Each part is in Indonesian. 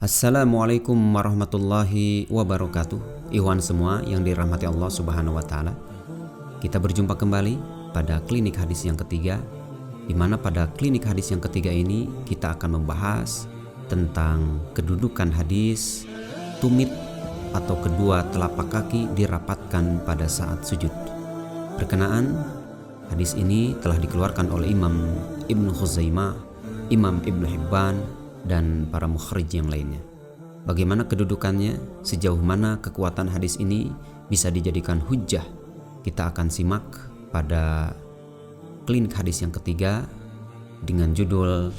Assalamualaikum warahmatullahi wabarakatuh. Ikhwan semua yang dirahmati Allah Subhanahu wa taala. Kita berjumpa kembali pada klinik hadis yang ketiga, di mana pada klinik hadis yang ketiga ini kita akan membahas tentang kedudukan hadis tumit atau kedua telapak kaki dirapatkan pada saat sujud. Berkenaan hadis ini telah dikeluarkan oleh Imam Ibnu Khuzaimah, Imam Ibnu Hibban, dan para mukhrij yang lainnya. Bagaimana kedudukannya, sejauh mana kekuatan hadis ini bisa dijadikan hujjah, kita akan simak pada klinik hadis yang ketiga dengan judul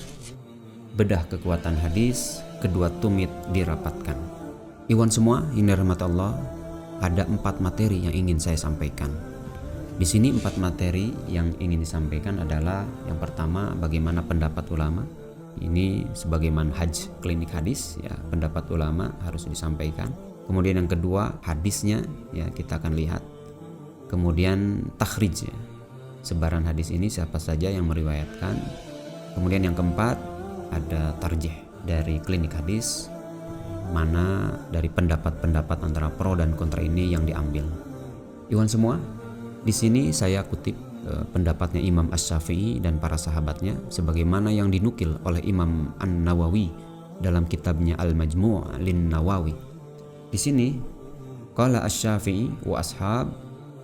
Bedah Kekuatan Hadis Kedua Tumit Dirapatkan. Ikhwan semua yang dirahmati Allah, ada 4 materi yang ingin saya sampaikan. Di sini 4 materi yang ingin disampaikan adalah yang pertama, bagaimana pendapat ulama. Ini sebagai manhaj klinik hadis, ya, pendapat ulama harus disampaikan. Kemudian yang kedua, hadisnya, ya, kita akan lihat. Kemudian takhrij, ya, sebaran hadis ini siapa saja yang meriwayatkan. Kemudian yang keempat, ada tarjih dari klinik hadis, mana dari pendapat-pendapat antara pro dan kontra ini yang diambil. Ikhwan semua, di sini saya kutip pendapatnya Imam Asy-Syafi'i dan para sahabatnya sebagaimana yang dinukil oleh Imam An-Nawawi dalam kitabnya Al-Majmu' lin-Nawawi. Di sini qala Asy-Syafi'i wa ashab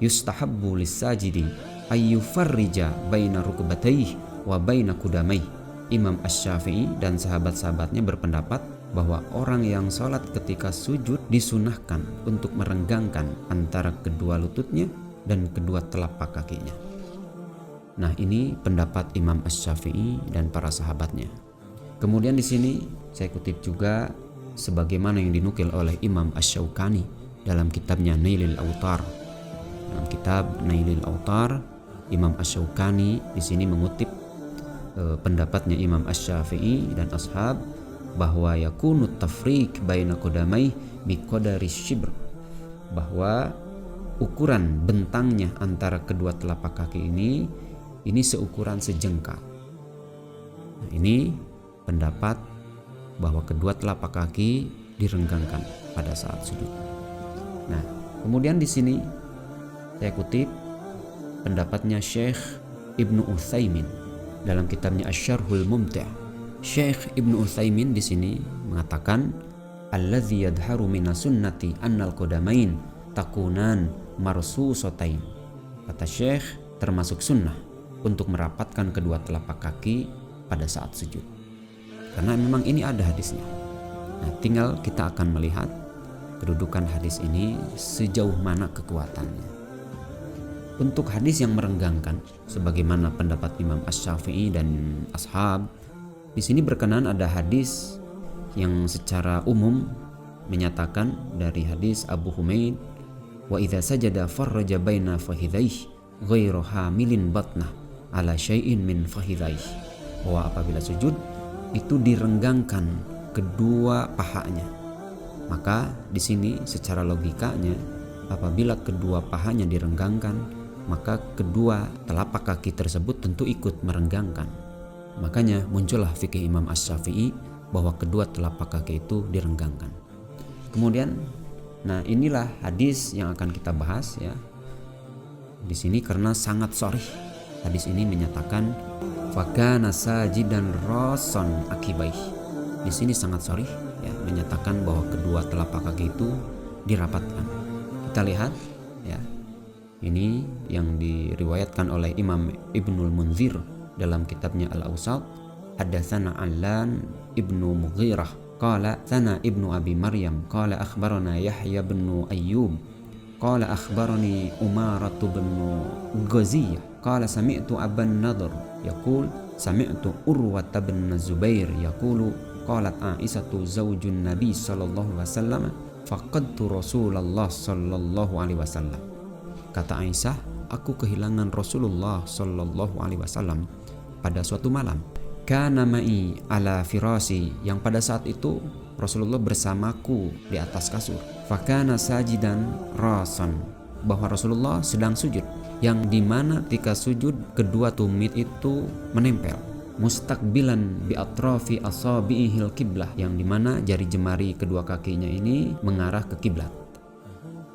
yustahabbu lis-sajidi ay yufarrija baina rukbatayhi wa baina qudamaihi. Imam Asy-Syafi'i dan sahabat-sahabatnya berpendapat bahwa orang yang sholat ketika sujud disunahkan untuk merenggangkan antara kedua lututnya dan kedua telapak kakinya. Nah, ini pendapat Imam Asy-Syafi'i dan para sahabatnya. Kemudian di sini saya kutip juga sebagaimana yang dinukil oleh Imam Asy-Syaukani dalam kitabnya Nailil Autar. Dalam kitab Nailil Autar, Imam Asy-Syaukani di sini mengutip pendapatnya Imam Asy-Syafi'i dan ashab bahwa yakunu tafriq baina qadamai biqadari syibr, bahwa ukuran bentangnya antara kedua telapak kaki ini seukuran sejengkal. Nah, ini pendapat bahwa kedua telapak kaki direnggangkan pada saat sujud. Nah, kemudian di sini saya kutip pendapatnya Syekh Ibnu Utsaimin dalam kitabnya Asy-Syarhul Mumti'. Syekh Ibnu Utsaimin di sini mengatakan allazi yadharu minas sunnati annal qadamain takunan marsusatain. Kata Syekh, termasuk sunnah untuk merapatkan kedua telapak kaki pada saat sujud. Karena memang ini ada hadisnya. Nah, tinggal kita akan melihat kedudukan hadis ini sejauh mana kekuatannya. Untuk hadis yang merenggangkan, sebagaimana pendapat Imam Asy-Syafi'i dan ashab, di sini berkenaan ada hadis yang secara umum menyatakan dari hadis Abu Humaid, wa idza sajada farraja baina fakhidhaihi ghairu hamilin batnah ala syai'in min fakhidhaihi, bahwa apabila sujud itu direnggangkan kedua pahanya. Maka di sini secara logikanya apabila kedua pahanya direnggangkan, maka kedua telapak kaki tersebut tentu ikut merenggangkan. Makanya muncullah fikih Imam Asy-Syafi'i bahwa kedua telapak kaki itu direnggangkan. Kemudian, nah inilah hadis yang akan kita bahas, ya. Di sini karena sangat sharih, hadis ini menyatakan fakana sajidan rasan akibaih. Di sini sangat sharih, ya, menyatakan bahwa kedua telapak kaki itu dirapatkan. Kita lihat, ya. Ini yang diriwayatkan oleh Imam Ibnul Munzir dalam kitabnya Al-Awsat. Hadatsana Allan Ibnu Mughirah qala sana Ibnu Abi Maryam qala akhbarana Yahya bin Ayyub qala akhbarani Umarah bin Ghaziyah qala sami'tu Aban Nadhr yaqul sami'tu Urwah bin Zubair yaqulu qalat Aisyatu zaujun Nabi sallallahu alaihi wasallam faqadtu Rasulullah sallallahu alaihi wasallam. Kata Aisyah, aku kehilangan Rasulullah sallallahu alaihi wasallam pada suatu malam. Kana ma'i ala firasi, yang pada saat itu Rasulullah bersamaku di atas kasur. Fakana sajidan rasan, bahwa Rasulullah sedang sujud, yang dimana ketika sujud kedua tumit itu menempel. mustaqbilan bi atrafi asabi'ihil qiblah, yang dimana jari jemari kedua kakinya ini mengarah ke kiblat.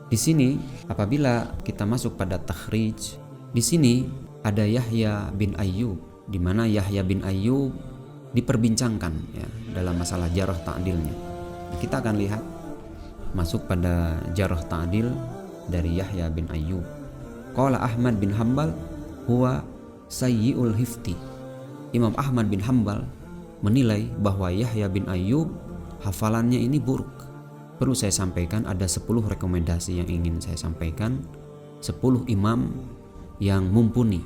Di sini apabila kita masuk pada takhrij, di sini ada Yahya bin Ayyub, di mana Yahya bin Ayyub diperbincangkan ya dalam masalah jarh ta'dilnya. Kita akan lihat masuk pada jarh ta'dil dari Yahya bin Ayyub. Qala Ahmad bin Hanbal huwa sayyi'ul hifdi. Imam Ahmad bin Hanbal menilai bahwa Yahya bin Ayyub hafalannya ini buruk. Perlu saya sampaikan, ada 10 rekomendasi yang ingin saya sampaikan, 10 imam yang mumpuni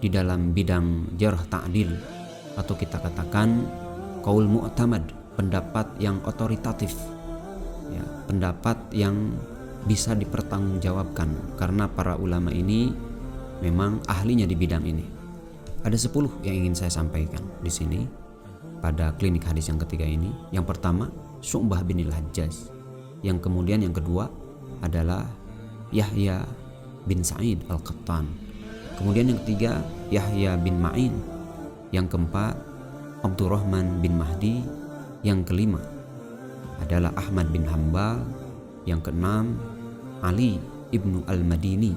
di dalam bidang jarh ta'dil, atau kita katakan qaul mu'tamad, pendapat yang otoritatif ya, pendapat yang bisa dipertanggungjawabkan karena para ulama ini memang ahlinya di bidang ini. Ada 10 yang ingin saya sampaikan di sini pada klinik hadis yang ketiga ini. Yang pertama Syu'bah bin al-Hajjaj, yang kemudian yang kedua adalah Yahya bin Sa'id al-Qattan, kemudian yang ketiga Yahya bin Ma'in, yang keempat Abdurrahman bin Mahdi, yang kelima adalah Ahmad bin Hanbal, yang keenam Ali ibnu al-Madini,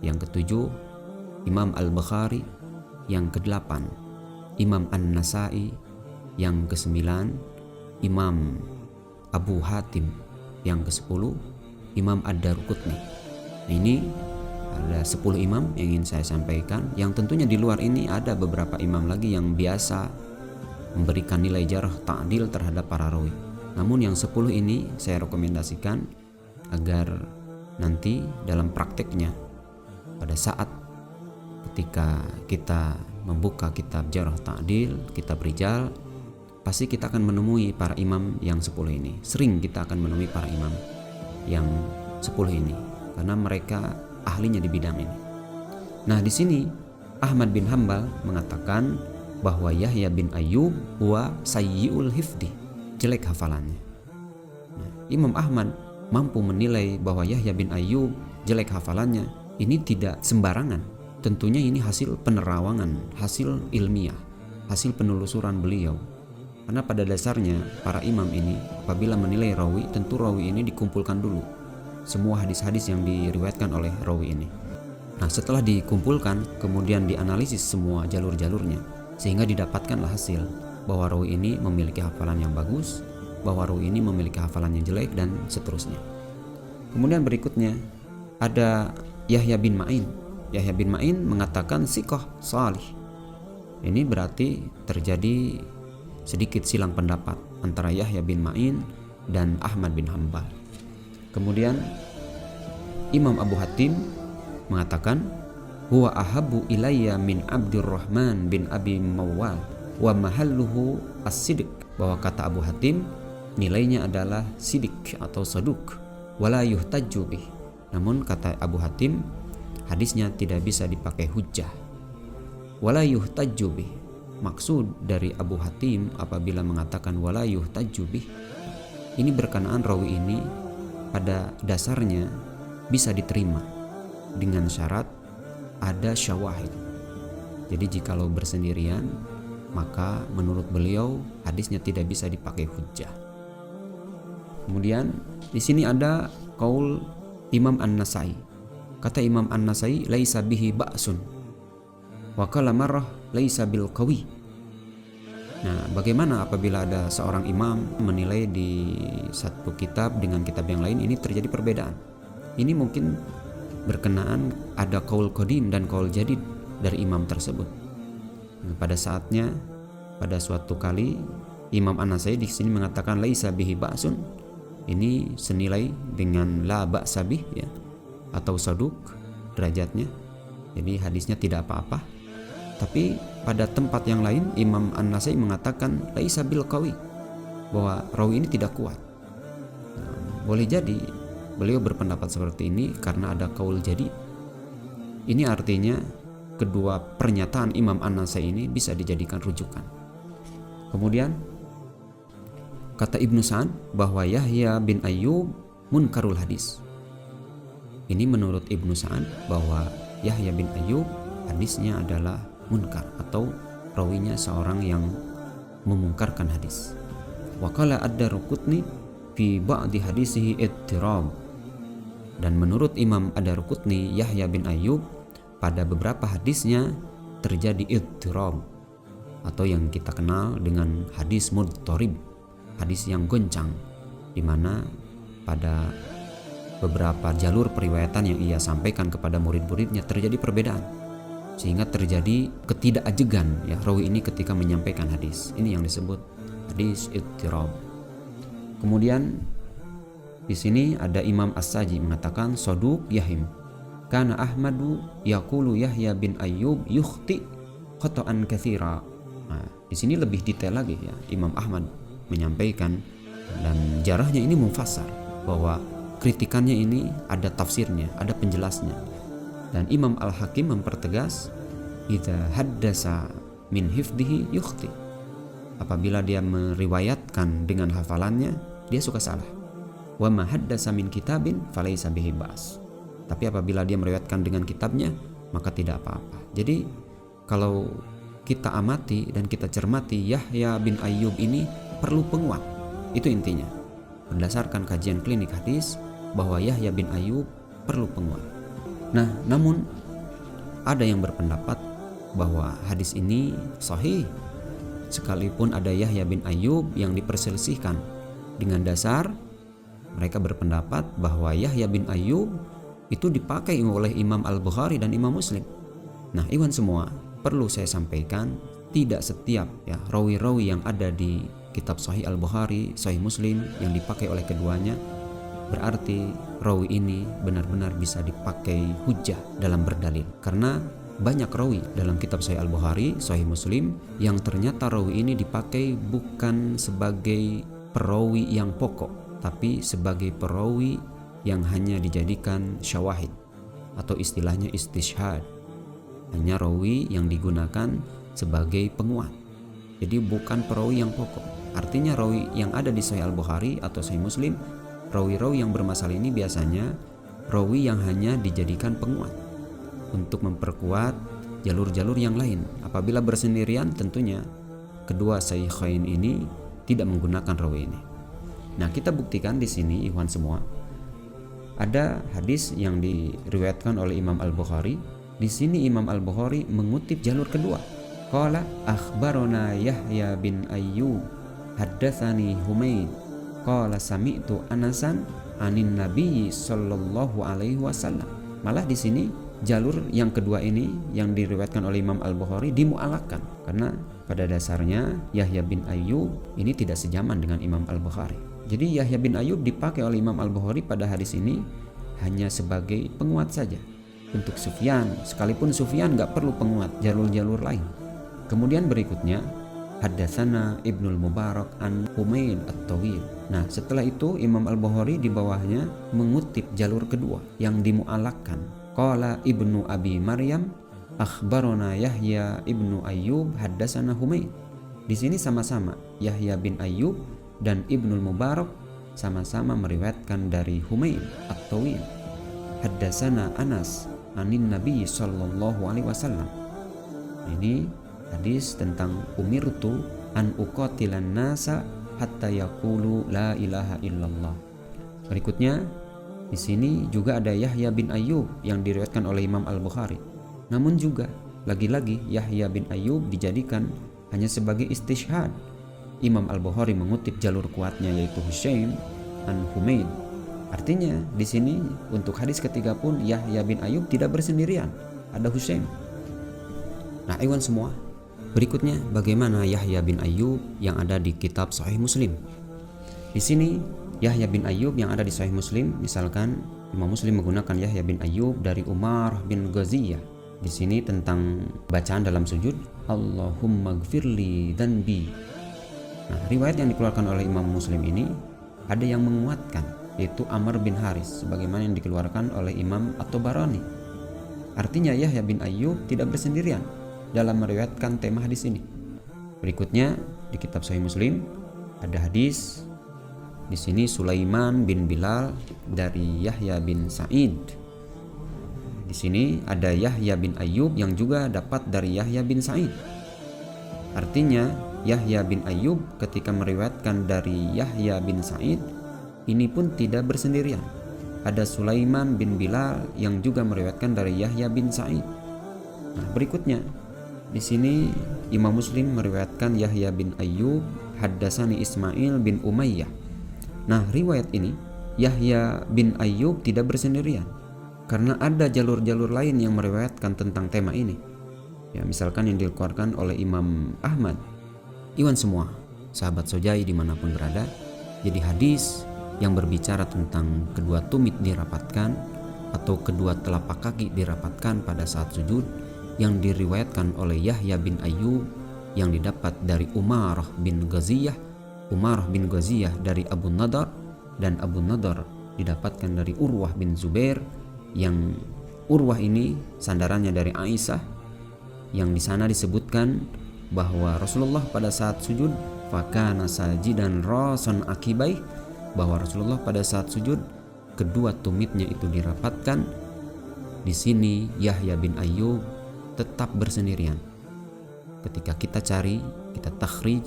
yang ketujuh Imam al-Bukhari, yang kedelapan Imam an-Nasai, yang kesembilan Imam Abu Hatim, yang ke-10 Imam ad-Darqutni. Ini ada 10 imam yang ingin saya sampaikan, yang tentunya di luar ini ada beberapa imam lagi yang biasa memberikan nilai jarh ta'dil terhadap para rawi. Namun yang 10 ini saya rekomendasikan agar nanti dalam prakteknya pada saat ketika kita membuka kitab jarh ta'dil, kitab rijal, pasti kita akan menemui para imam yang 10 ini. Sering kita akan menemui para imam yang 10 ini karena mereka ahlinya di bidang ini. Nah, di sini Ahmad bin Hanbal mengatakan bahwa Yahya bin Ayyub huwa sayyi'ul hifdi, jelek hafalannya. Nah, Imam Ahmad mampu menilai bahwa Yahya bin Ayyub jelek hafalannya ini tidak sembarangan. Tentunya ini hasil penerawangan, hasil ilmiah, hasil penelusuran beliau. Karena pada dasarnya para imam ini apabila menilai rawi, tentu rawi ini dikumpulkan dulu semua hadis-hadis yang diriwayatkan oleh rawi ini. Nah, setelah dikumpulkan kemudian dianalisis semua jalur-jalurnya sehingga didapatkanlah hasil bahwa rawi ini memiliki hafalan yang bagus, bahwa rawi ini memiliki hafalan yang jelek, dan seterusnya. Kemudian berikutnya ada Yahya bin Ma'in. Yahya bin Ma'in mengatakan siqah salih. Ini berarti terjadi sedikit silang pendapat antara Yahya bin Ma'in dan Ahmad bin Hanbal. Kemudian Imam Abu Hatim mengatakan huwa ahabbu ilayya min Abdurrahman bin Abi Mawwal wa mahalluhu as-sidq, bahwa kata Abu Hatim nilainya adalah sidik atau saduk, wala yuhtajju bih. Namun kata Abu Hatim hadisnya tidak bisa dipakai hujjah. Wala yuhtajju bih, maksud dari Abu Hatim apabila mengatakan wala yuhtajju bih, ini berkenaan rawi ini pada dasarnya bisa diterima dengan syarat ada syawahid. Jadi jikalau bersendirian maka menurut beliau hadisnya tidak bisa dipakai hujjah. Kemudian di sini ada qaul Imam An-Nasai. Kata Imam An-Nasai laisa bihi ba'sun wa qala marrah laisa bil qawi. Nah, bagaimana apabila ada seorang imam menilai di satu kitab dengan kitab yang lain, ini terjadi perbedaan. Ini mungkin berkenaan ada qaul qadim dan qaul jadid dari imam tersebut. Nah, pada saatnya pada suatu kali Imam An-Nasai di sini mengatakan laisa bihi ba'sun, ini senilai dengan la ba'sa bih ya, atau saduk derajatnya. Jadi hadisnya tidak apa-apa. Tapi pada tempat yang lain Imam An-Nasai mengatakan laisa bil qawi, bahwa rawi ini tidak kuat. Nah, boleh jadi beliau berpendapat seperti ini karena ada qaul jadi. Ini artinya kedua pernyataan Imam An-Nasai ini bisa dijadikan rujukan. Kemudian kata Ibnu Sa'ad bahwa Yahya bin Ayyub munkarul hadis. Ini menurut Ibnu Sa'ad bahwa Yahya bin Ayyub hadisnya adalah munkar atau rawinya seorang yang memungkarkan hadis. Wa qala ad-Daraqutni fi ba'di hadisihi ittirab. Dan menurut Imam ad-Daraqutni, Yahya bin Ayyub pada beberapa hadisnya terjadi ittirab, atau yang kita kenal dengan hadis mudtarib, hadis yang goncang, di mana pada beberapa jalur periwayatan yang ia sampaikan kepada murid-muridnya terjadi perbedaan, sehingga terjadi ketidakajegan ya rawi ini ketika menyampaikan hadis. Ini yang disebut hadis ittirab. Kemudian di sini ada Imam As-Saji mengatakan Saduq Yahim kana Ahmadu yaqulu Yahya bin Ayyub yukhti khata'an katsira. Nah, di sini lebih detail lagi ya, Imam Ahmad menyampaikan, dan jarahnya ini mufassar, bahwa kritikannya ini ada tafsirnya, ada penjelasnya. Dan Imam Al-Hakim mempertegas idza haddasa min hifdhihi yukhti. Apabila dia meriwayatkan dengan hafalannya, dia suka salah. Wa ma haddasa min kitabin falaisa bihi ba's. Tapi apabila dia meriwayatkan dengan kitabnya, maka tidak apa-apa. Jadi kalau kita amati dan kita cermati, Yahya bin Ayyub ini perlu penguat. Itu intinya. Berdasarkan kajian klinik hadis, bahwa Yahya bin Ayyub perlu penguat. Nah, namun ada yang berpendapat bahwa hadis ini sahih, sekalipun ada Yahya bin Ayyub yang diperselisihkan. Dengan dasar mereka berpendapat bahwa Yahya bin Ayyub itu dipakai oleh Imam Al-Bukhari dan Imam Muslim. Nah, ikhwan semua, perlu saya sampaikan, tidak setiap ya rawi-rawi yang ada di kitab Sahih Al-Bukhari, Sahih Muslim yang dipakai oleh keduanya berarti rawi ini benar-benar bisa dipakai hujjah dalam berdalil. Karena banyak rawi dalam kitab Sahih Al-Bukhari, Sahih Muslim yang ternyata rawi ini dipakai bukan sebagai perawi yang pokok, tapi sebagai perawi yang hanya dijadikan syawahid atau istilahnya istishhad. Hanya rawi yang digunakan sebagai penguat. Jadi bukan perawi yang pokok. Artinya rawi yang ada di Sahih Al-Bukhari atau Sahih Muslim, rawi-rawi yang bermasalah ini biasanya rawi yang hanya dijadikan penguat untuk memperkuat jalur-jalur yang lain. Apabila bersendirian, tentunya kedua Sahihain ini tidak menggunakan rawi ini. Nah, kita buktikan di sini ikhwan semua. Ada hadis yang diriwayatkan oleh Imam Al-Bukhari. Di sini Imam Al-Bukhari mengutip jalur kedua. Qala akhbarona Yahya bin Ayyub haddatsani Humaid qala sami'tu Anasan anin Nabi sallallahu alaihi wasallam. Malah di sini jalur yang kedua ini yang diriwayatkan oleh Imam Al-Bukhari dimu'alakkan, karena pada dasarnya Yahya bin Ayyub ini tidak sejaman dengan Imam Al-Bukhari. Jadi Yahya bin Ayyub dipakai oleh Imam Al-Bukhari pada hadis ini hanya sebagai penguat saja untuk Sufyan, sekalipun Sufyan gak perlu penguat jalur-jalur lain. Kemudian berikutnya haddatsana Ibnul Mubarak an Humaid at-Tawil. Nah, setelah itu Imam Al-Bukhari di bawahnya mengutip jalur kedua yang dimu'alakkan. Qala Ibnu Abi Maryam akhbarona Yahya ibnu Ayyub haddatsana Humaid. Di sini sama-sama Yahya bin Ayyub dan Ibnul Mubarak sama-sama meriwayatkan dari Humaid at-Tawil. Haddatsana Anas anin Nabi sallallahu alaihi wasallam. Ini hadis tentang umirtu an uqatilan nasa hatta yaqulu la ilaha illallah. Berikutnya di sini juga ada Yahya bin Ayyub yang diriwayatkan oleh Imam Al-Bukhari. Namun juga lagi-lagi Yahya bin Ayyub dijadikan hanya sebagai istishhad. Imam Al-Bukhari mengutip jalur kuatnya yaitu Hushaim an Humaid. Artinya di sini untuk hadis ketiga pun Yahya bin Ayyub tidak bersendirian, ada Hushaim. Nah, ikhwan semua, berikutnya bagaimana Yahya bin Ayyub yang ada di kitab Sahih Muslim. Di sini Yahya bin Ayyub yang ada di Sahih Muslim, misalkan Imam Muslim menggunakan Yahya bin Ayyub dari Umar bin Ghaziyah. Di sini tentang bacaan dalam sujud, Allahumma gfirli dhanbi. Nah, riwayat yang dikeluarkan oleh Imam Muslim ini ada yang menguatkan, yaitu Amr bin Haris, sebagaimana yang dikeluarkan oleh Imam At-Tabarani. Artinya Yahya bin Ayyub tidak bersendirian dalam meriwayatkan tema hadis ini. Berikutnya di kitab Sahih Muslim ada hadis di sini Sulaiman bin Bilal dari Yahya bin Sa'id. Di sini ada Yahya bin Ayyub yang juga dapat dari Yahya bin Sa'id. Artinya Yahya bin Ayyub ketika meriwayatkan dari Yahya bin Sa'id ini pun tidak bersendirian. Ada Sulaiman bin Bilal yang juga meriwayatkan dari Yahya bin Sa'id. Nah, berikutnya di sini Imam Muslim meriwayatkan Yahya bin Ayyub haddatsani Ismail bin Umayyah. Nah, riwayat ini Yahya bin Ayyub tidak bersendirian karena ada jalur-jalur lain yang meriwayatkan tentang tema ini. Ya, misalkan yang dikeluarkan oleh Imam Ahmad. Iwan semua, sahabat Sojai dimanapun berada, jadi hadis yang berbicara tentang kedua tumit dirapatkan atau kedua telapak kaki dirapatkan pada saat sujud yang diriwayatkan oleh Yahya bin Ayyub yang didapat dari Umarah bin Ghaziyah dari Abu Nadar, dan Abu Nadar didapatkan dari Urwah bin Zubair, yang Urwah ini sandarannya dari Aisyah, yang di sana disebutkan bahwa Rasulullah pada saat sujud fakana sajidan rasan akibai, bahwa Rasulullah pada saat sujud kedua tumitnya itu dirapatkan. Di sini Yahya bin Ayyub tetap bersendirian. Ketika kita cari, kita takhrij,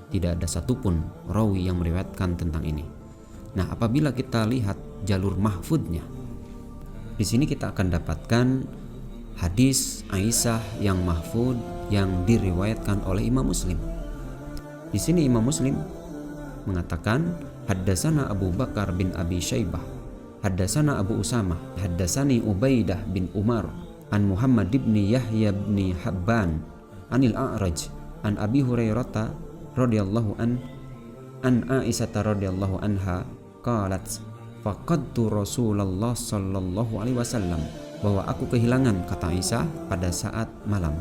tidak ada satupun rawi yang meriwayatkan tentang ini. Nah, apabila kita lihat jalur mahfudnya, di sini kita akan dapatkan hadis Aisyah yang mahfud yang diriwayatkan oleh Imam Muslim. Di sini Imam Muslim mengatakan haddatsana Abu Bakar bin Abi Syaibah, haddatsana Abu Usamah, haddatsani Ubaidah bin Umar an Muhammad ibn Yahya bin Habban anil A'raj an Abi Hurairah radhiyallahu an Aisyah radhiyallahu anha qalat faqadtu Rasulullah sallallahu alaihi wasallam, bahwa aku kehilangan, kata Aisyah, pada saat malam,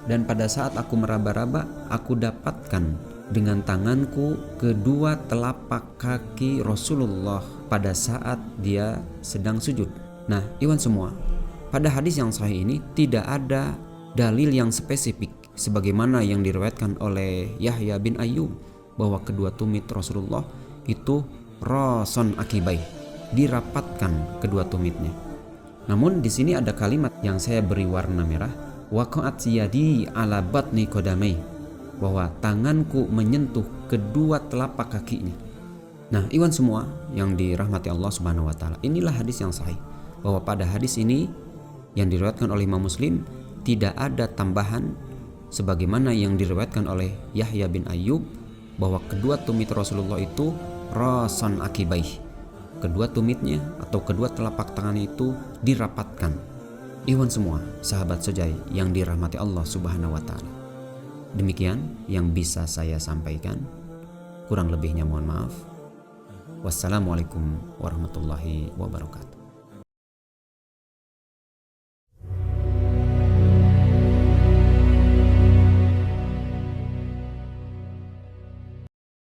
dan pada saat aku meraba-raba aku dapatkan dengan tanganku kedua telapak kaki Rasulullah pada saat dia sedang sujud. Nah, iwan semua, pada hadis yang sahih ini tidak ada dalil yang spesifik sebagaimana yang diriwayatkan oleh Yahya bin Ayyub bahwa kedua tumit Rasulullah itu rason akibai, dirapatkan kedua tumitnya. Namun di sini ada kalimat yang saya beri warna merah, waqa'at yadi ala batni qadamai, bahwa tanganku menyentuh kedua telapak kakinya. Nah, iwan semua yang dirahmati Allah Subhanahu wa taala, inilah hadis yang sahih, bahwa pada hadis ini yang diriwayatkan oleh Imam Muslim tidak ada tambahan sebagaimana yang diriwayatkan oleh Yahya bin Ayyub bahwa kedua tumit Rasulullah itu rasan akibai, kedua tumitnya atau kedua telapak tangannya itu dirapatkan. Iwan semua sahabat Sojai yang dirahmati Allah Subhanahu wa taala, demikian yang bisa saya sampaikan, kurang lebihnya mohon maaf. Wassalamualaikum warahmatullahi wabarakatuh.